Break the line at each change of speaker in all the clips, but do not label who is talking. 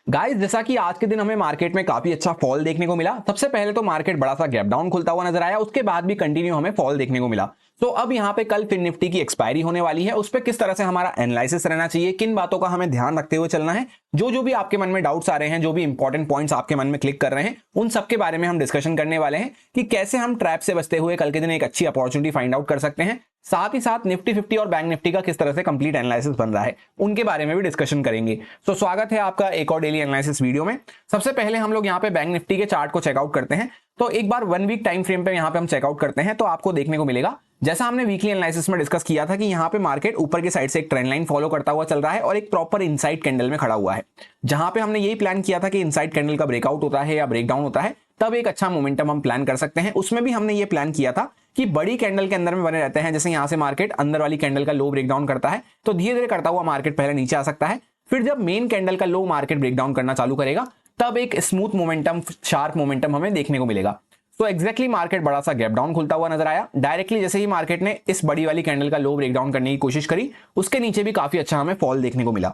Guys, जैसा कि आज के दिन हमें मार्केट में काफी अच्छा फॉल देखने को मिला। सबसे पहले तो मार्केट बड़ा सा गैप डाउन खुलता हुआ नजर आया, उसके बाद भी कंटिन्यू हमें फॉल देखने को मिला। तो अब यहाँ पे कल फिर निफ्टी की एक्सपायरी होने वाली है, उस पर किस तरह से हमारा एनालिसिस रहना चाहिए, किन बातों का हमें ध्यान रखते हुए चलना है, जो जो भी आपके मन में डाउट्स आ रहे हैं, जो भी इंपॉर्टेंट पॉइंट्स आपके मन में क्लिक कर रहे हैं, उन सब के बारे में हम डिस्कशन करने वाले हैं कि कैसे हम ट्रैप से बचते हुए कल के दिन एक अच्छी अपॉर्चुनिटी फाइंड आउट कर सकते हैं। साथ ही साथ निफ्टी 50 और बैंक निफ्टी का किस तरह से कंप्लीट एनालिसिस बन रहा है, उनके बारे में भी डिस्कशन करेंगे। तो स्वागत है आपका एक और डेली एनालिसिस वीडियो में। सबसे पहले हम लोग यहाँ पे बैंक निफ्टी के चार्ट को चेकआउट करते हैं। तो एक बार 1 वीक टाइम फ्रेम पे यहाँ पे हम चेकआउट करते हैं तो आपको देखने को मिलेगा, जैसा हमने वीकली एनालिसिस में डिस्कस किया था कि यहाँ पे मार्केट ऊपर की साइड से एक ट्रेंड लाइन फॉलो करता हुआ चल रहा है और एक प्रॉपर इनसाइड कैंडल में खड़ा हुआ है। जहां पे हमने यही प्लान किया था कि इनसाइड कैंडल का ब्रेकआउट होता है या ब्रेकडाउन होता है तब एक अच्छा मोमेंटम हम प्लान कर सकते हैं। उसमें भी हमने ये प्लान किया था कि बड़ी कैंडल के अंदर में बने रहते हैं। जैसे यहाँ से मार्केट अंदर वाली कैंडल का लो ब्रेकडाउन करता है तो धीरे धीरे करता हुआ मार्केट पहले नीचे आ सकता है, फिर जब मेन कैंडल का लो मार्केट ब्रेकडाउन करना चालू करेगा तब एक स्मूथ मोमेंटम, शार्प मोमेंटम हमें देखने को मिलेगा। तो एग्जैक्टली मार्केट बड़ा सा गैप डाउन खुलता हुआ नजर आया। डायरेक्टली जैसे ही मार्केट ने इस बड़ी वाली कैंडल का लो ब्रेकडाउन करने की कोशिश करी, उसके नीचे भी काफी अच्छा हमें फॉल देखने को मिला।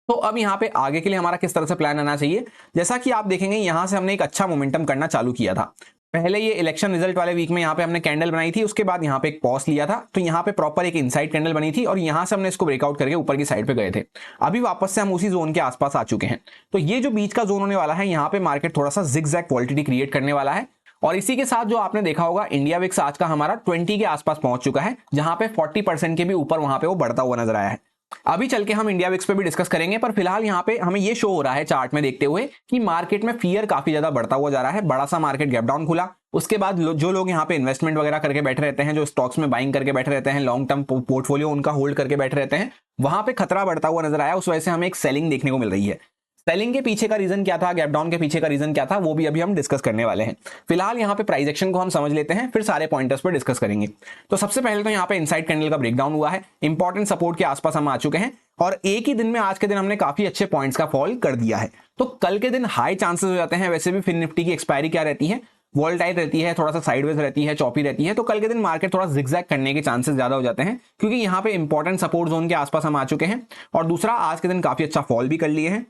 तो अब यहाँ पे आगे के लिए हमारा किस तरह से प्लान आना चाहिए, जैसा कि आप देखेंगे यहां से हमने एक अच्छा मोमेंटम करना चालू किया था। पहले ये इलेक्शन रिजल्ट वाले वीक में यहाँ पे हमने कैंडल बनाई थी, उसके बाद यहाँ पे एक पॉज लिया था, तो यहाँ पे प्रॉपर एक इनसाइड कैंडल बनी थी और यहाँ से हमने इसको ब्रेकआउट करके ऊपर की साइड पे गए थे। अभी वापस से हम उसी जोन के आसपास आ चुके हैं। तो ये जो बीच का जोन होने वाला है, यहाँ पे मार्केट थोड़ा सा जिगजैग वोलेटिलिटी क्रिएट करने वाला है। और इसी के साथ जो आपने देखा होगा, इंडिया विक्स आज का हमारा 20 के आसपास पहुंच चुका है, जहां पे 40% के भी ऊपर वहां पे वो बढ़ता हुआ नजर आया है। अभी चल के हम इंडिया विक्स पे भी डिस्कस करेंगे, पर फिलहाल यहाँ पे हमें ये शो हो रहा है चार्ट में देखते हुए कि मार्केट में फियर काफी ज्यादा बढ़ता हुआ जा रहा है। बड़ा सा मार्केट गैप डाउन खुला, उसके बाद जो लोग यहाँ पे इन्वेस्टमेंट वगैरह करके बैठे रहते हैं, जो स्टॉक्स में बाइंग करके बैठे रहते हैं, लॉन्ग टर्म पोर्टफोलियो उनका होल्ड करके बैठे रहते हैं, वहां पे खतरा बढ़ता हुआ नजर आया। उस वजह से हमें एक सेलिंग देखने को मिल रही है। सेलिंग के पीछे का रीजन क्या था, गैप डाउन के पीछे का रीजन क्या था, वो भी अभी हम डिस्कस करने वाले हैं। फिलहाल यहाँ पे प्राइस एक्शन को हम समझ लेते हैं, फिर सारे पॉइंटर्स पर डिस्कस करेंगे। तो सबसे पहले तो यहाँ पे इनसाइड कैंडल का ब्रेकडाउन हुआ है, इंपॉर्टेंट सपोर्ट के आसपास हम आ चुके हैं और एक ही दिन में आज के दिन हमने काफी अच्छे पॉइंट्स का फॉल कर दिया है। तो कल के दिन हाई चांसेस हो जाते हैं। वैसे भी फिर निफ्टी की एक्सपायरी क्या रहती है, वोलेटाइल रहती है, थोड़ा सा साइडवेज रहती है, चॉपी रहती है। तो कल के दिन मार्केट थोड़ा जिगजैग करने के चांसेस ज्यादा हो जाते हैं, क्योंकि यहाँ पे इंपॉर्टेंट सपोर्ट जोन के आसपास हम आ चुके हैं। और दूसरा, आज के दिन काफी अच्छा फॉल भी कर लिए हैं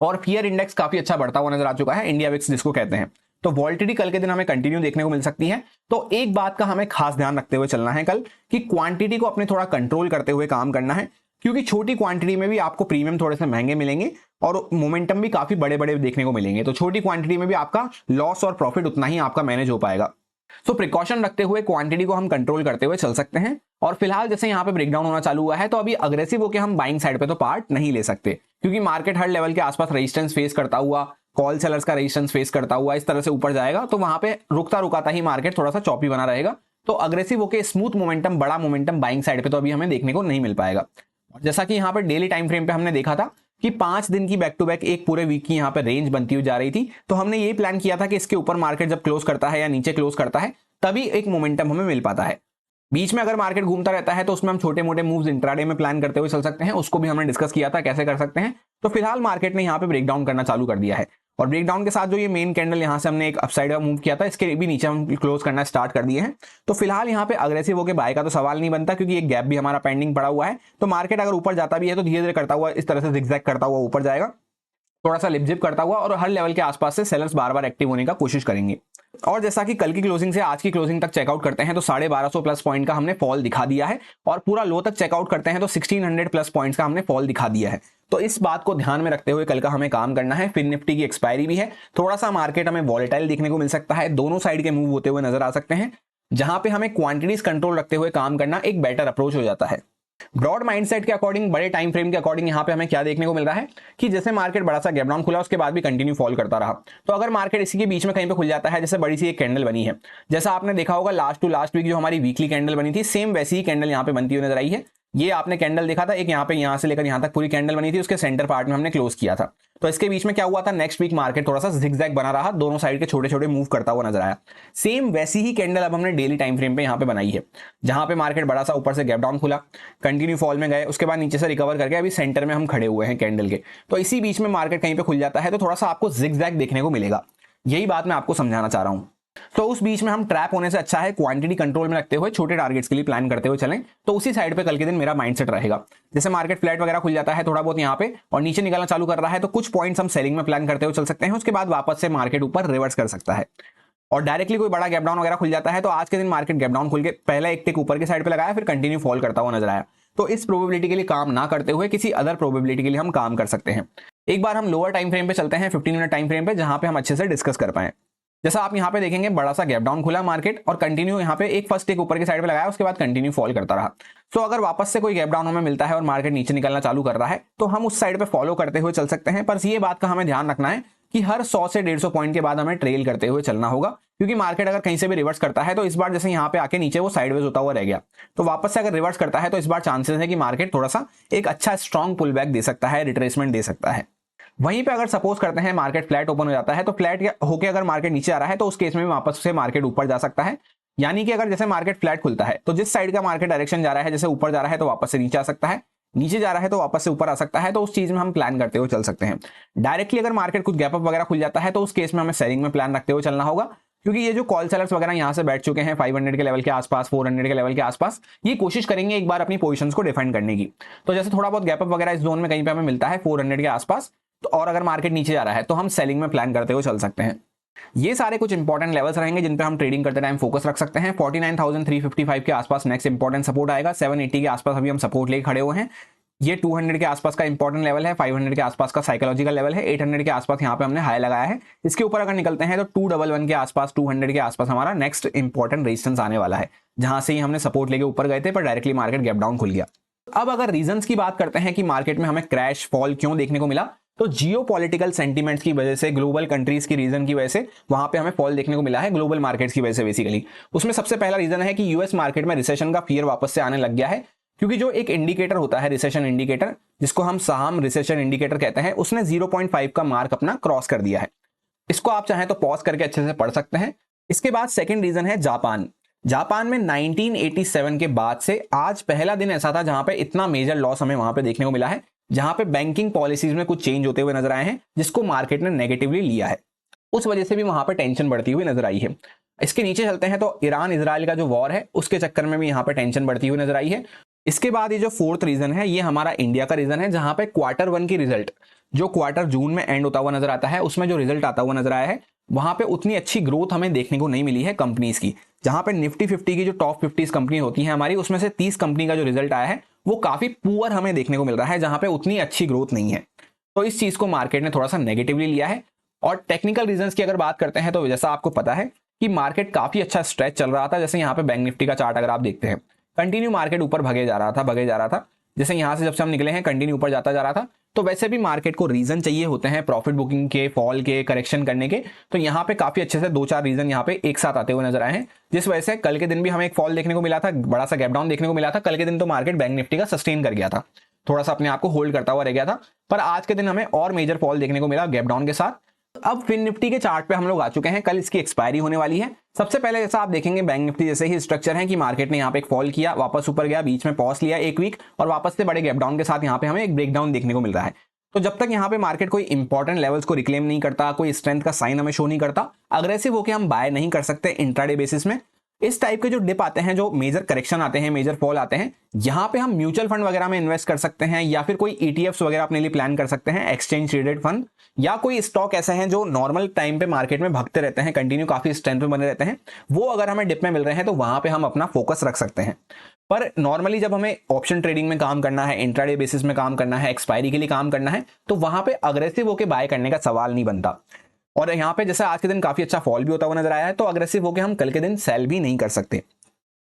और फियर इंडेक्स काफी अच्छा बढ़ता हुआ नजर आ चुका है, इंडिया विक्स जिसको कहते हैं। तो वोलेटिलिटी कल के दिन हमें कंटिन्यू देखने को मिल सकती है। तो एक बात का हमें खास ध्यान रखते हुए चलना है कल, कि क्वांटिटी को अपने थोड़ा कंट्रोल करते हुए काम करना है, क्योंकि छोटी क्वांटिटी में भी आपको प्रीमियम थोड़े से महंगे मिलेंगे और मोमेंटम भी काफी बड़े बड़े देखने को मिलेंगे। तो छोटी क्वांटिटी में भी आपका लॉस और प्रॉफिट उतना ही आपका मैनेज हो पाएगा। सो प्रिकॉशन रखते हुए क्वांटिटी को हम कंट्रोल करते हुए चल सकते हैं। और फिलहाल जैसे यहाँ पे ब्रेकडाउन होना चालू हुआ है, तो अभी अग्रेसिव होकर हम बाइंग साइड पे तो पार्ट नहीं ले सकते, क्योंकि मार्केट हर लेवल के आसपास रेजिस्टेंस फेस करता हुआ, कॉल सेलर्स का रेजिस्टेंस फेस करता हुआ इस तरह से ऊपर जाएगा। तो वहां पे रुकता रुकाता ही मार्केट थोड़ा सा चॉपी बना रहेगा। तो अग्रेसिव होकर स्मूथ मोमेंटम, बड़ा मोमेंटम बाइंग साइड पे तो अभी हमें देखने को नहीं मिल पाएगा। और जैसा कि यहाँ पे डेली टाइम फ्रेम पे हमने देखा था कि 5 दिन की बैक टू बैक एक पूरे वीक की यहाँ पे रेंज बनती हुई जा रही थी, तो हमने ये प्लान किया था कि इसके ऊपर मार्केट जब क्लोज करता है या नीचे क्लोज करता है तभी एक मोमेंटम हमें मिल पाता है। बीच में अगर मार्केट घूमता रहता है तो उसमें हम छोटे मोटे मूव्स इंट्राडे में प्लान करते हुए चल सकते हैं, उसको भी हमने डिस्कस किया था कैसे कर सकते हैं। तो फिलहाल मार्केट ने यहाँ पे ब्रेकडाउन करना चालू कर दिया है और ब्रेकडाउन के साथ जो ये मेन कैंडल यहाँ से हमने एक अपसाइड का मूव किया था, इसके भी नीचे हम क्लोज करना स्टार्ट कर दिए हैं। तो फिलहाल यहाँ पे अग्रेसिव होकर बाय का तो सवाल नहीं बनता, क्योंकि एक गैप भी हमारा पेंडिंग पड़ा हुआ है। तो मार्केट अगर ऊपर जाता भी है तो धीरे धीरे करता हुआ इस तरह से जिगजैग करता हुआ ऊपर जाएगा, थोड़ा सा लिपजिप करता हुआ, और हर लेवल के आसपास से सेलर्स बार बार एक्टिव होने का कोशिश करेंगे। और जैसा कि कल की क्लोजिंग से आज की क्लोजिंग तक चेकआउट करते हैं तो 1250 प्लस पॉइंट का हमने फॉल दिखा दिया है, और पूरा लो तक चेकआउट करते हैं तो 1600 प्लस पॉइंट्स का हमने फॉल दिखा दिया है। तो इस बात को ध्यान में रखते हुए कल का हमें काम करना है। फिर निफ्टी की एक्सपायरी भी है, थोड़ा सा मार्केट हमें वॉलेटाइल देखने को मिल सकता है, दोनों साइड के मूव होते हुए नजर आ सकते हैं, जहां पे हमें क्वांटिटीज कंट्रोल रखते हुए काम करना एक बेटर अप्रोच हो जाता है। ब्रॉड माइंडसेट के अकॉर्डिंग, बड़े टाइम फ्रेम के अकॉर्डिंग यहाँ पे हमें क्या देखने को मिल रहा है कि जैसे मार्केट बड़ा सा गैप डाउन खुला, उसके बाद भी कंटिन्यू फॉल करता रहा। तो अगर मार्केट इसी के बीच में कहीं पे खुल जाता है, जैसे बड़ी सी एक कैंडल बनी है, जैसा आपने देखा होगा लास्ट टू लास्ट वीक जो हमारी वीकली कैंडल बनी थी, सेम वैसी ही कैंडल यहाँ पे बनती हुई नजर आई है। ये आपने कैंडल देखा था, एक यहाँ पे यहाँ से लेकर यहाँ तक पूरी कैंडल बनी थी, उसके सेंटर पार्ट में हमने क्लोज किया था। तो इसके बीच में क्या हुआ था, नेक्स्ट वीक मार्केट थोड़ा सा जिगजैग बना रहा, दोनों साइड के छोटे छोटे मूव करता हुआ नजर आया। सेम वैसी ही कैंडल अब हमने डेली टाइम फ्रेम पे यहाँ पे बनाई है, जहां पे मार्केट बड़ा सा ऊपर से गैप डाउन खुला, कंटिन्यू फॉल में गए, उसके बाद नीचे से रिकवर करके अभी सेंटर में हम खड़े हुए हैं कैंडल के। तो इसी बीच में मार्केट कहीं पे खुल जाता है तो थोड़ा सा आपको जिगजैग देखने को मिलेगा। यही बात मैं आपको समझाना चाह रहा हूं। तो उस बीच में हम ट्रैप होने से अच्छा है क्वांटिटी कंट्रोल में रखते हुए छोटे टारगेट्स के लिए प्लान करते हुए चलें, तो उसी साइड पे कल के दिन मेरा माइंडसेट रहेगा। जैसे मार्केट फ्लैट वगैरह खुल जाता है थोड़ा बहुत यहाँ पे और नीचे निकलना चालू कर रहा है, तो कुछ पॉइंट्स हम सेलिंग में प्लान करते हुए चल सकते हैं, उसके बाद वापस से मार्केट ऊपर रिवर्स कर सकता है। और डायरेक्टली कोई बड़ा गैप डाउन वगैरह खुल जाता है, तो आज के दिन मार्केट गैप डाउन खुल के पहला एक टिक ऊपर की साइड पे लगाया, फिर कंटिन्यू फॉल करता हुआ नजर आया। तो इस प्रोबेबिलिटी के लिए काम ना करते हुए किसी अदर प्रोबेबिलिटी के लिए हम काम कर सकते हैं। एक बार हम लोअर टाइम फ्रेम पे चलते हैं, 15 मिनट टाइम फ्रेम पे, जहां पे हम अच्छे से डिस्कस कर पाए। जैसा आप यहाँ पे देखेंगे बड़ा सा गैप डाउन खुला मार्केट और कंटिन्यू यहाँ पे एक फर्स्ट टिक ऊपर की साइड पे लगाया, उसके बाद कंटिन्यू फॉल करता रहा। तो अगर वापस से कोई गैप डाउन हमें मिलता है और मार्केट नीचे निकलना चालू कर रहा है, तो हम उस साइड पे फॉलो करते हुए चल सकते हैं। पर ये बात का हमें ध्यान रखना है कि हर 100 से 150 पॉइंट के बाद हमें ट्रेल करते हुए चलना होगा, क्योंकि मार्केट अगर कहीं से भी रिवर्स करता है, तो इस बार जैसे यहाँ पे आके नीचे वो साइडवेज होता हुआ रह गया, तो वापस से अगर रिवर्स करता है तो इस बार चांसेस है कि मार्केट थोड़ा सा एक अच्छा स्ट्रॉन्ग पुल बैक दे सकता है, रिट्रेसमेंट दे सकता है। वहीं पे अगर सपोज करते हैं मार्केट फ्लैट ओपन हो जाता है, तो फ्लैट होके अगर मार्केट नीचे आ रहा है, तो उस केस में वापस से मार्केट ऊपर जा सकता है। यानी कि अगर जैसे मार्केट फ्लैट खुलता है, तो जिस साइड का मार्केट डायरेक्शन जा रहा है, जैसे ऊपर जा रहा है तो वापस से नीचे आ सकता है, नीचे जा रहा है तो वापस से ऊपर आ सकता है, तो उस चीज में हम प्लान करते हुए चल सकते हैं। डायरेक्टली अगर मार्केट कुछ गैप अप वगैरह खुल जाता है, तो उस केस में हमें सेलिंग में प्लान रखते हुए चलना होगा, क्योंकि ये जो कॉल सेलर्स वगैरह यहाँ से बैठ चुके हैं 500 के लेवल के आसपास, 400 के लेवल के आसपास, ये कोशिश करेंगे एक बार अपनी पोजीशंस को डिफेंड करने की। तो जैसे थोड़ा बहुत गैप अप वगैरह इस जोन में कहीं पे हमें मिलता है 400 के आसपास, तो और अगर मार्केट नीचे जा रहा है तो हम सेलिंग में प्लान करते हुए चल सकते हैं। ये सारे कुछ इंपॉर्टेंट लेवल्स रहेंगे जिन पे हम ट्रेडिंग करते टाइम फोकस रख सकते हैं। 49,355 के आसपास नेक्स्ट इंपॉर्टेंट सपोर्ट आएगा, 780 के आसपास अभी हम सपोर्ट लेके खड़े हुए हैं। ये 200 के आसपास का इंपॉर्टेंट लेवल है, 500 के आसपास का साइकोलॉजिकल लेवल है, 800 के आसपास यहाँ पे हमने हाई लगाया है। इसके ऊपर अगर निकलते हैं तो 211 के आसपास, 200 के आसपास हमारा नेक्स्ट इंपॉर्टेंट रेजिस्टेंस आने वाला है, जहां से ही हमने सपोर्ट लेके ऊपर गए थे, पर डायरेक्टली मार्केट गैप डाउन खुल गया। अब अगर रीजंस की बात करते हैं कि मार्केट में हमें क्रैश फॉल क्यों देखने को मिला, तो जियोपॉलिटिकल सेंटीमेंट्स की वजह से, ग्लोबल कंट्रीज की रीजन की वजह से वहां पे हमें फॉल देखने को मिला है, ग्लोबल मार्केट्स की वजह से बेसिकली। उसमें सबसे पहला रीजन है कि यूएस मार्केट में रिसेशन का फियर वापस से आने लग गया है, क्योंकि जो एक इंडिकेटर होता है रिसेशन इंडिकेटर, जिसको हम साम रिसेशन इंडिकेटर कहते हैं, उसने 0.5 का मार्क अपना क्रॉस कर दिया है। इसको आप चाहें तो पॉज करके अच्छे से पढ़ सकते हैं। इसके बाद सेकंड रीजन है जापान। जापान में 1987 के बाद से आज पहला दिन ऐसा था जहां पे इतना मेजर लॉस हमें वहां पे देखने को मिला है, जहां पे बैंकिंग पॉलिसीज में कुछ चेंज होते हुए नजर आए हैं, जिसको मार्केट ने नेगेटिवली लिया है। उस वजह से भी वहां पे टेंशन बढ़ती हुई नजर आई है। इसके नीचे चलते हैं तो ईरान इजराइल का जो वॉर है उसके चक्कर में भी यहाँ पे टेंशन बढ़ती हुई नजर आई है। इसके बाद ये जो फोर्थ रीजन है, ये हमारा इंडिया का रीजन है, जहां पे Q1 की रिजल्ट, जो क्वार्टर जून में एंड होता हुआ नजर आता है, उसमें जो रिजल्ट आता हुआ नजर आया है, वहां पे उतनी अच्छी ग्रोथ हमें देखने को नहीं मिली है कंपनीज की। जहां पे निफ्टी 50 की जो टॉप 50 कंपनी होती है हमारी, उसमें से 30 कंपनी का जो रिजल्ट आया है वो काफी पुअर हमें देखने को मिल रहा है, जहां पे उतनी अच्छी ग्रोथ नहीं है। तो इस चीज को मार्केट ने थोड़ा सा नेगेटिवली लिया है। और टेक्निकल रीजंस की अगर बात करते हैं, तो जैसा आपको पता है कि मार्केट काफी अच्छा स्ट्रेच चल रहा था। जैसे यहाँ पे बैंक निफ्टी का चार्ट अगर आप देखते हैं, कंटिन्यू मार्केट ऊपर भगे जा रहा था। जैसे यहां से जब से हम निकले हैं कंटिन्यू ऊपर जाता जा रहा था। तो वैसे भी मार्केट को रीजन चाहिए होते हैं प्रॉफिट बुकिंग के, फॉल के, करेक्शन करने के। तो यहाँ पे काफी अच्छे से 2-4 रीजन यहाँ पे एक साथ आते हुए नजर आए हैं, जिस वजह से कल के दिन भी हमें एक फॉल देखने को मिला था, बड़ा सा गैप डाउन देखने को मिला था। कल के दिन तो मार्केट बैंक निफ्टी का सस्टेन कर गया था, थोड़ा सा अपने आप को होल्ड करता हुआ रह गया था। पर आज के दिन हमें और मेजर फॉल देखने को मिला गैप डाउन के साथ। अब फिन निफ्टी के चार्ट पे हम लोग आ चुके हैं, कल इसकी एक्सपायरी होने वाली है। सबसे पहले जैसा आप देखेंगे बैंक निफ्टी जैसे ही स्ट्रक्चर है कि मार्केट ने यहाँ पे एक फॉल किया, वापस ऊपर गया, बीच में पॉज लिया एक वीक, और वापस से बड़े गैप डाउन के साथ यहाँ पे हमें एक ब्रेकडाउन देखने को मिल रहा है। तो जब तक यहाँ पे मार्केट कोई इंपॉर्टेंट लेवल्स को रिक्लेम नहीं करता, कोई स्ट्रेंथ का साइन हमें शो नहीं करता, अग्रेसिव होकर हम बाय नहीं कर सकते इंट्राडे बेसिस में। इस टाइप के जो डिप आते हैं, जो मेजर करेक्शन आते हैं, मेजर फॉल आते हैं, यहाँ पे हम म्यूचुअल फंड वगैरह में इन्वेस्ट कर सकते हैं, या फिर कोई ईटीएफ्स वगैरह अपने लिए प्लान कर सकते हैं, एक्सचेंज ट्रेडेड फंड, या कोई स्टॉक ऐसे हैं जो नॉर्मल टाइम पे मार्केट में भगते रहते हैं, कंटिन्यू काफी स्ट्रेंथ में बने रहते हैं। वो अगर हमें डिप में मिल रहे हैं तो वहां पे हम अपना फोकस रख सकते हैं। पर नॉर्मली जब हमें ऑप्शन ट्रेडिंग में काम करना है, इंट्राडे बेसिस में काम करना है, एक्सपायरी के लिए काम करना है, तो वहां पे अग्रेसिव होकर बाय करने का सवाल नहीं बनता। और यहाँ पे जैसे आज के दिन काफी अच्छा फॉल भी होता हुआ नजर आया है, तो अग्रेसिव होकर हम कल के दिन सेल भी नहीं कर सकते।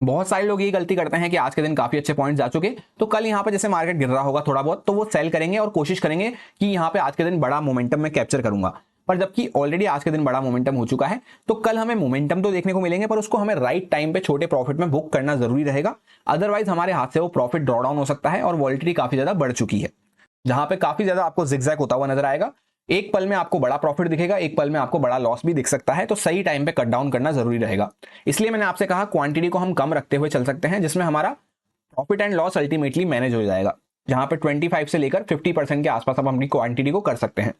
बहुत सारे लोग ये गलती करते हैं कि आज के दिन काफी अच्छे पॉइंट्स आ चुके, तो कल यहाँ पे जैसे मार्केट गिर रहा होगा थोड़ा बहुत, तो वो सेल करेंगे और कोशिश करेंगे कि यहाँ पे आज के दिन बड़ा मोमेंटम में कैप्चर करूंगा। पर जबकि ऑलरेडी आज के दिन बड़ा मोमेंटम हो चुका है, तो कल हमें मोमेंटम तो देखने को मिलेंगे, पर उसको हमें राइट टाइम पे छोटे प्रॉफिट में बुक करना जरूरी रहेगा। अदरवाइज हमारे हाथ से वो प्रॉफिट ड्रॉ डाउन हो सकता है, और वॉलिटिलिटी काफी ज्यादा बढ़ चुकी है, जहां पे काफी ज्यादा आपको जिगजैग होता हुआ नजर आएगा। एक पल में आपको बड़ा प्रॉफिट दिखेगा, एक पल में आपको बड़ा लॉस भी दिख सकता है, तो सही टाइम पे कट डाउन करना जरूरी रहेगा। इसलिए मैंने आपसे कहा क्वांटिटी को हम कम रखते हुए चल सकते हैं, जिसमें हमारा profit and loss ultimately manage हो जाएगा, जहां पे 25 से लेकर 50% के आसपास हम अपनी क्वांटिटी को कर सकते हैं।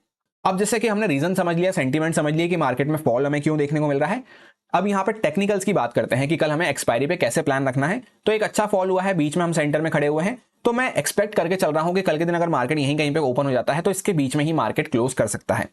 अब जैसे कि हमने रीजन समझ लिया, सेंटीमेंट समझ लिया कि मार्केट में फॉल हमें क्यों देखने को मिल रहा है, अब यहाँ पे टेक्निकल्स की बात करते हैं कि कल हमें एक्सपायरी पे कैसे प्लान रखना है। तो एक अच्छा फॉल हुआ है, बीच में हम सेंटर में खड़े हुए हैं, तो मैं एक्सपेक्ट करके चल रहा हूं कि कल के दिन अगर मार्केट यहीं कहीं पे ओपन हो जाता है तो इसके बीच में ही मार्केट क्लोज कर सकता है।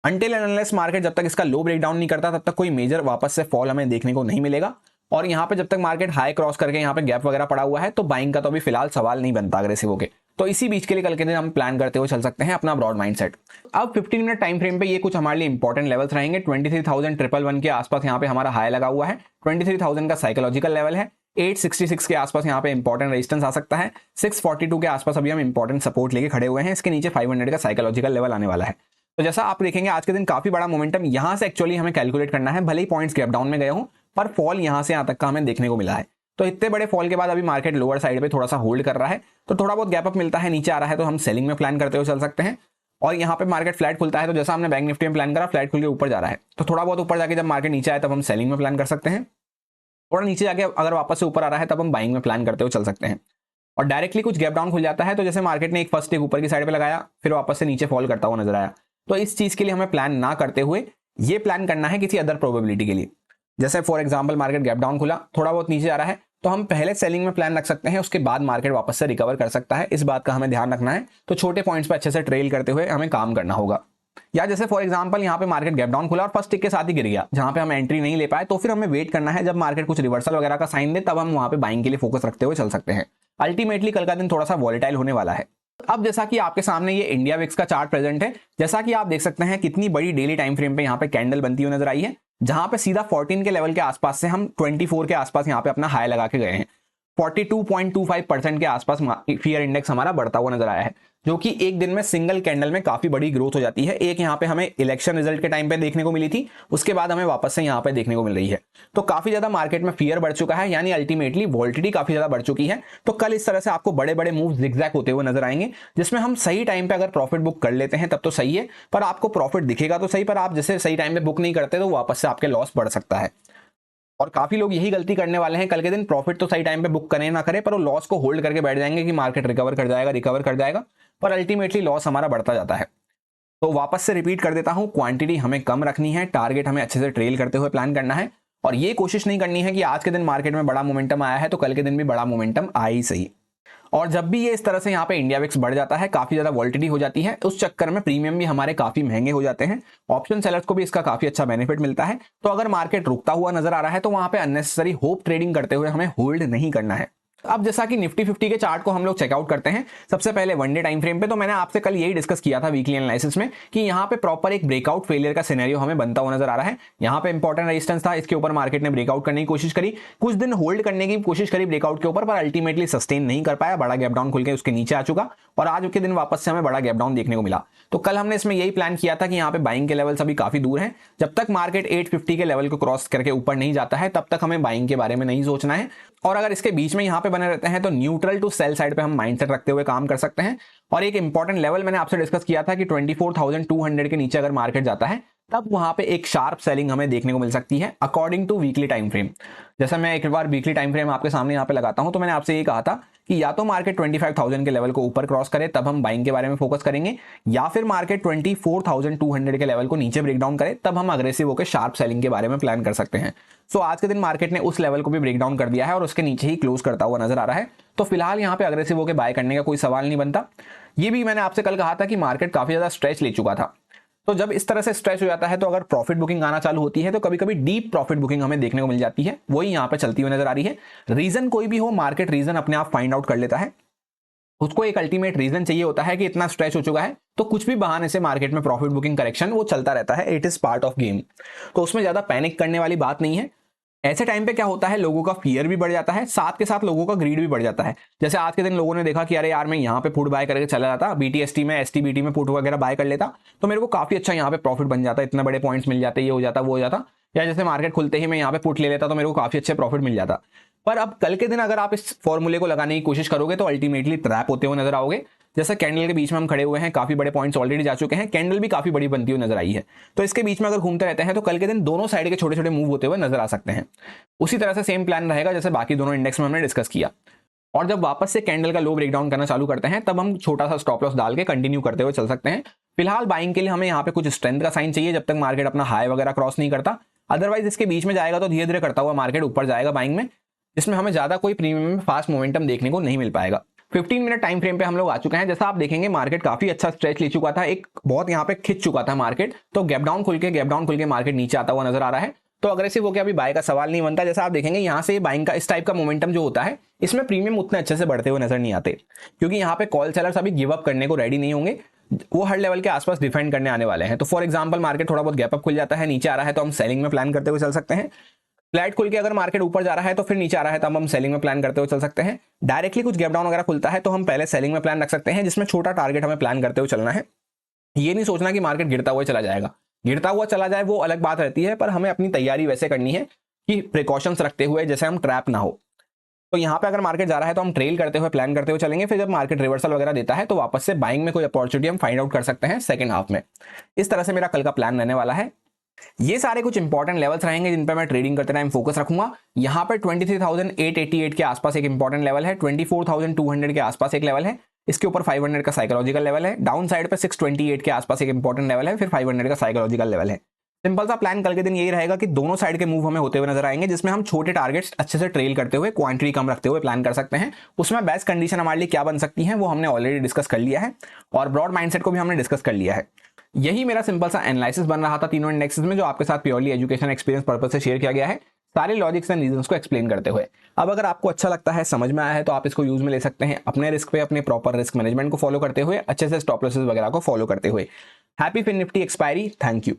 अनटिल एंड अनलेस मार्केट जब तक इसका लो ब्रेकडाउन नहीं करता तब तक कोई मेजर वापस से फॉल हमें देखने को नहीं मिलेगा। और यहाँ पे जब तक मार्केट हाई क्रॉस करके यहाँ पे गैप वगैरह पड़ा हुआ है तो बाइंग का तो अभी फिलहाल सवाल नहीं बनता अग्रेसिव होके। तो इसी बीच के लिए कल के दिन हम प्लान करते हुए चल सकते हैं अपना ब्रॉड माइंडसेट। अब 15 मिनट टाइम फ्रेम पे ये कुछ हमारे लिए इंपॉर्टेंट लेवल्स रहेंगे। 23,111 के आसपास यहाँ पे हमारा हाई लगा हुआ है, 23,000 का साइकोलॉजिकल लेवल है, 866 के आसपास यहाँ पे इंपॉर्टेंट रेजिस्टेंस आ सकता है, 642 के आसपास अभी हम इंपॉर्टेंट सपोर्ट लेके खड़े हुए हैं, इसके नीचे 500 का साइकोलॉजिकल लेवल आने वाला है। तो जैसा आप देखेंगे आज के दिन काफी बड़ा मोमेंटम यहां से एक्चुअली हमें कैलकुलेट करना है, भले ही पॉइंट्स गैप डाउन में गए हों पर फॉल यहां से यहां तक का हमें देखने को मिला है। तो इतने बड़े फॉल के बाद अभी मार्केट लोअर साइड पे थोड़ा सा होल्ड कर रहा है, तो थोड़ा बहुत गैप अप मिलता है, नीचे आ रहा है तो हम सेलिंग में प्लान करते हुए चल सकते हैं। और यहाँ पे मार्केट फ्लैट खुलता है तो जैसा हमने बैंक निफ्टी में प्लान करा, फ्लैट खुल के ऊपर जा रहा है तो थोड़ा बहुत ऊपर जाके जब मार्केट नीचे आए तब हम सेलिंग में प्लान कर सकते हैं। थोड़ा नीचे जाके अगर वापस से ऊपर आ रहा है तब हम बाइंग में प्लान करते हुए चल सकते हैं। और डायरेक्टली कुछ गैप डाउन खुल जाता है तो जैसे मार्केट ने एक फर्स्ट एक ऊपर की साइड पे लगाया फिर वापस से नीचे फॉल करता हुआ नजर आया, तो इस चीज के लिए हमें प्लान ना करते हुए ये प्लान करना है किसी अदर प्रोबेबिलिटी के लिए। जैसे for example market gap down खुला, थोड़ा बहुत नीचे आ रहा है तो हम पहले सेलिंग में प्लान रख सकते हैं, उसके बाद मार्केट वापस से रिकवर कर सकता है, इस बात का हमें ध्यान रखना है। तो छोटे पॉइंट्स पे अच्छे से ट्रेल करते हुए हमें काम करना होगा। या जैसे फॉर एग्जांपल यहाँ पे मार्केट गैप डाउन खुला और फर्स्ट टिक के साथ ही गिर गया, जहां पे हम एंट्री नहीं ले पाए, तो फिर हमें वेट करना है जब मार्केट कुछ रिवर्सल वगैरह का साइन दे तब हम वहां पे बाइंग के लिए फोकस रखते हुए चल सकते हैं। अल्टीमेटली कल का दिन थोड़ा सा वॉलेटाइल होने वाला है। अब जैसा कि आपके सामने ये इंडिया विक्स का चार्ट प्रेजेंट है, जैसा कि आप देख सकते हैं कितनी बड़ी डेली टाइम फ्रेम पे यहाँ पे कैंडल बनती हुई नजर आई है, जहां पे सीधा 14 के लेवल के आसपास से हम 24 के आसपास यहाँ पे अपना हाई लगा के गए हैं। 42.25% के आसपास फियर इंडेक्स हमारा बढ़ता हुआ नजर आया है, जो कि एक दिन में सिंगल कैंडल में काफी बड़ी ग्रोथ हो जाती है। एक यहाँ पे हमें इलेक्शन रिजल्ट के टाइम पे देखने को मिली थी, उसके बाद हमें वापस से यहाँ पे देखने को मिल रही है। तो काफी ज्यादा मार्केट में फियर बढ़ चुका है, यानी अल्टीमेटली वोल्टिलिटी काफी ज्यादा बढ़ चुकी है। तो कल इस तरह से आपको बड़े बड़े मूव जिगजैग होते हुए नजर आएंगे, जिसमें हम सही टाइम पे अगर प्रॉफिट बुक कर लेते हैं तब तो सही है, पर आपको प्रॉफिट दिखेगा तो सही, पर आप जैसे सही टाइम पे बुक नहीं करते तो वापस से आपके लॉस बढ़ सकता है। और काफी लोग यही गलती करने वाले हैं, कल के दिन प्रॉफिट तो सही टाइम पे बुक करें ना करें पर वो लॉस को होल्ड करके बैठ जाएंगे कि मार्केट रिकवर कर जाएगा, पर अल्टीमेटली लॉस हमारा बढ़ता जाता है। तो वापस से रिपीट कर देता हूं, क्वांटिटी हमें कम रखनी है, टारगेट हमें अच्छे से ट्रेल करते हुए प्लान करना है, और ये कोशिश नहीं करनी है कि आज के दिन मार्केट में बड़ा मोमेंटम आया है तो कल के दिन भी बड़ा मोमेंटम आए ही सही। और जब भी ये इस तरह से यहाँ पे इंडिया विक्स बढ़ जाता है, काफी ज्यादा वोल्टिलिटी हो जाती है, उस चक्कर में प्रीमियम भी हमारे काफी महंगे हो जाते हैं, ऑप्शन सेलर्स को भी इसका काफी अच्छा बेनिफिट मिलता है। तो अगर मार्केट रुकता हुआ नजर आ रहा है तो वहां पे अननेसेसरी होप ट्रेडिंग करते हुए हमें होल्ड नहीं करना है। अब जैसा कि निफ्टी 50 के चार्ट को हम लोग चेकआउट करते हैं सबसे पहले वन डे टाइम फ्रेम पे, तो मैंने आपसे कल यही डिस्कस किया था वीकली एनालिसिस में कि यहाँ पे प्रॉपर एक ब्रेकआउट फेलियर का सिनेरियो हमें बनता हुआ नजर आ रहा है। यहाँ पे इंपॉर्टेंट रेजिस्टेंस था, इसके ऊपर मार्केट ने ब्रेकआउट करने की कोशिश करी, कुछ दिन होल्ड करने की कोशिश करी ब्रेकआउट के ऊपर, पर अल्टीमेटली सस्टेन नहीं कर पाया, बड़ा गैप डाउन खुल के उसके नीचे आ चुका और आज के दिन वापस से हमें बड़ा गैप डाउन देखने को मिला। तो कल हमने इसमें यही प्लान किया था कि यहाँ पे बाइंग के लेवल्स अभी काफी दूर हैं, जब तक मार्केट 850 के लेवल को क्रॉस करके ऊपर नहीं जाता है तब तक हमें बाइंग के बारे में नहीं सोचना है। और अगर इसके बीच में यहाँ पे बने रहते हैं तो न्यूट्रल टू सेल साइड पे हम माइंडसेट रखते हुए काम कर सकते हैं। और एक इंपॉर्टेंट लेवल मैंने आपसे डिस्कस किया था कि 24,200 के नीचे अगर मार्केट जाता है तब वहां पे एक शार्प सेलिंग हमें देखने को मिल सकती है according to weekly time frame. जैसा मैं एक बार वीकली टाइम फ्रेम आपके सामने यहाँ पे लगाता हूं, तो मैंने आपसे ये कहा था कि या तो मार्केट 25,000 के लेवल को ऊपर क्रॉस करे तब हम बाइंग के बारे में फोकस करेंगे, या फिर मार्केट 24,200 के लेवल को नीचे ब्रेकडाउन करे तब हम अग्रेसिव होकर शार्प सेलिंग के बारे में प्लान कर सकते हैं। सो आज के दिन मार्केट ने उस लेवल को भी ब्रेकडाउन कर दिया है और उसके नीचे ही क्लोज करता हुआ नजर आ रहा है। तो फिलहाल यहाँ पे अग्रेसिव होकर बाय करने का कोई सवाल नहीं बनता। ये भी मैंने आपसे कल कहा था कि मार्केट काफी ज्यादा स्ट्रेच ले चुका था, तो जब इस तरह से स्ट्रेच हो जाता है तो अगर प्रॉफिट बुकिंग आना चालू होती है तो कभी कभी डीप प्रॉफिट बुकिंग हमें देखने को मिल जाती है, वही यहाँ पे चलती हुई नजर आ रही है। रीजन कोई भी हो, मार्केट रीजन अपने आप फाइंड आउट कर लेता है, उसको एक अल्टीमेट रीजन चाहिए होता है कि इतना स्ट्रेच हो चुका है, तो कुछ भी बहाने से मार्केट में प्रॉफिट बुकिंग करेक्शन वो चलता रहता है, it is part of game. तो उसमें ज्यादा पैनिक करने वाली बात नहीं है। ऐसे टाइम पे क्या होता है, लोगों का फियर भी बढ़ जाता है, साथ के साथ लोगों का ग्रीड भी बढ़ जाता है। जैसे आज के दिन लोगों ने देखा कि अरे यार मैं यहाँ पे पुट बाय करके चला जाता, बीटीएसटी में एसटीबीटी में पुट वगैरह बाय कर लेता तो मेरे को काफी अच्छा यहाँ पे प्रॉफिट बन जाता, इतने बड़े पॉइंट्स मिल जाते, ये हो जाता वो हो जाता। या जैसे मार्केट खुलते ही मैं यहाँ पे पुट ले लेता तो मेरे को काफी अच्छे प्रॉफिट मिल जाता। पर अब कल के दिन अगर आप इस फॉर्मूले को लगाने की कोशिश करोगे तो अल्टीमेटली ट्रैप होते हुए नजर आओगे। जैसे कैंडल के बीच में हम खड़े हुए हैं, काफी बड़े पॉइंट्स ऑलरेडी जा चुके हैं, कैंडल भी काफी बड़ी बनती हुई नजर आई है, तो इसके बीच में अगर घूमते रहते हैं तो कल के दिन दोनों साइड के छोटे छोटे मूव होते हुए नजर आ सकते हैं। उसी तरह से सेम प्लान रहेगा जैसे बाकी दोनों इंडेक्स में हमने डिस्कस किया। और जब वापस से कैंडल का लो ब्रेकडाउन करना चालू करते हैं तब हम छोटा सा स्टॉप लॉस डाल के कंटिन्यू करते हुए चल सकते हैं। फिलहाल बाइंग के लिए हमें यहाँ पे कुछ स्ट्रेंथ का साइन चाहिए, जब तक मार्केट अपना हाई वगैरह क्रॉस नहीं करता अदरवाइज इसके बीच में जाएगा तो धीरे धीरे करता हुआ मार्केट ऊपर जाएगा बाइंग में, जिसमें हमें ज्यादा कोई प्रीमियम में फास्ट मोमेंटम देखने को नहीं मिल पाएगा। 15 मिनट टाइम फ्रेम पे हम लोग आ चुके हैं। जैसा आप देखेंगे मार्केट काफी अच्छा स्ट्रेच ले चुका था, एक बहुत यहाँ पे खिंच चुका था मार्केट, तो गैप डाउन खुल के मार्केट नीचे आता हुआ नजर आ रहा है। तो अग्रेसिव होकर अभी बाय का सवाल नहीं बनता। जैसा आप देखेंगे यहाँ से बाइंग का इस टाइप का मोमेंटम जो होता है, इसमें प्रीमियम उतने अच्छे से बढ़ते हुए नजर नहीं आते, क्योंकि यहाँ पे कॉल सेलर्स अभी गिव अप करने को रेडी नहीं होंगे, वो हर लेवल के आसपास डिफेंड करने आने वाले हैं। तो फॉर एग्जांपल मार्केट थोड़ा बहुत गैप अप खुल जाता है, नीचे आ रहा है तो हम सेलिंग में प्लान करते हुए चल सकते हैं। फ्लैट खुल के अगर मार्केट ऊपर जा रहा है तो फिर नीचे आ रहा है तो हम सेलिंग में प्लान करते हुए चल सकते हैं। डायरेक्टली कुछ गैप डाउन वगैरह खुलता है तो हम पहले सेलिंग में प्लान रख सकते हैं, जिसमें छोटा टारगेट हमें प्लान करते हुए चलना है। ये नहीं सोचना कि मार्केट गिरता हुआ चला जाएगा, गिरता हुआ चला जाए वो अलग बात रहती है, पर हमें अपनी तैयारी वैसे करनी है कि प्रिकॉशंस रखते हुए, जैसे हम ट्रैप ना हो। तो यहाँ पे अगर मार्केट जा रहा है तो हम ट्रेल करते हुए प्लान करते हुए चलेंगे, फिर जब मार्केट रिवर्सल वगैरह देता है तो वापस से बाइंग में कोई अपॉर्चुनिटी हम फाइंड आउट कर सकते हैं सेकंड हाफ में। इस तरह से मेरा कल का प्लान रहने वाला है। ये सारे कुछ इंपॉर्टेंट लेवल्स रहेंगे जिन पे मैं ट्रेडिंग करते टाइम फोकस रखूंगा। यहाँ पर 23,888 के आसपास एक इंपॉर्टेंट लेवल है, 24,200 के आसपास एक लेवल है, इसके ऊपर 500 का साइकोलॉजिकल लेवल है, डाउन साइड पे 628 के आसपास एक इंपॉर्टेंट लेवल है, फिर 500 का साइकोलॉजिकल लेवल है। सिंपल सा प्लान कल के दिन यही रहेगा कि दोनों साइड के मूव हमें होते हुए नजर आएंगे, जिसमें हम छोटे टारगेट्स अच्छे से ट्रेल करते हुए क्वांटिटी कम रखते हुए प्लान कर सकते हैं। उसमें बेस्ट कंडीशन हमारे लिए क्या बन सकती है वो हमने ऑलरेडी डिस्कस कर लिया है, और ब्रॉड माइंडसेट को भी हमने डिस्कस कर लिया है। यही मेरा सिंपल सा एनालिसिस बन रहा था तीनों इंडेक्सेस में, जो आपके साथ प्योरली एजुकेशन एक्सपीरियंस पर्पस से शेयर किया गया है, सारे लॉजिक्स एंड रीजंस को एक्सप्लेन करते हुए। अब अगर आपको अच्छा लगता है, समझ में आया है, तो आप इसको यूज में ले सकते हैं अपने रिस्क पे, अपने प्रॉपर रिस्क मैनेजमेंट को फॉलो करते हुए, अच्छे से स्टॉप लॉसेस वगैरह को फॉलो करते हुए। Happy Fin Nifty expiry. Thank you.